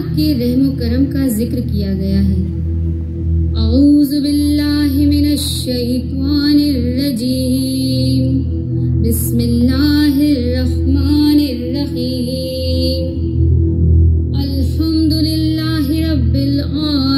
पाक के रहम करम का जिक्र किया गया है। औज़ु बिल्लाहि मिनश शैतानिर रजीम, बिस्मिल्लाहिर रहमानिर रहीम, अल्हम्दुलिल्लाहि रब्बिल आलमीन।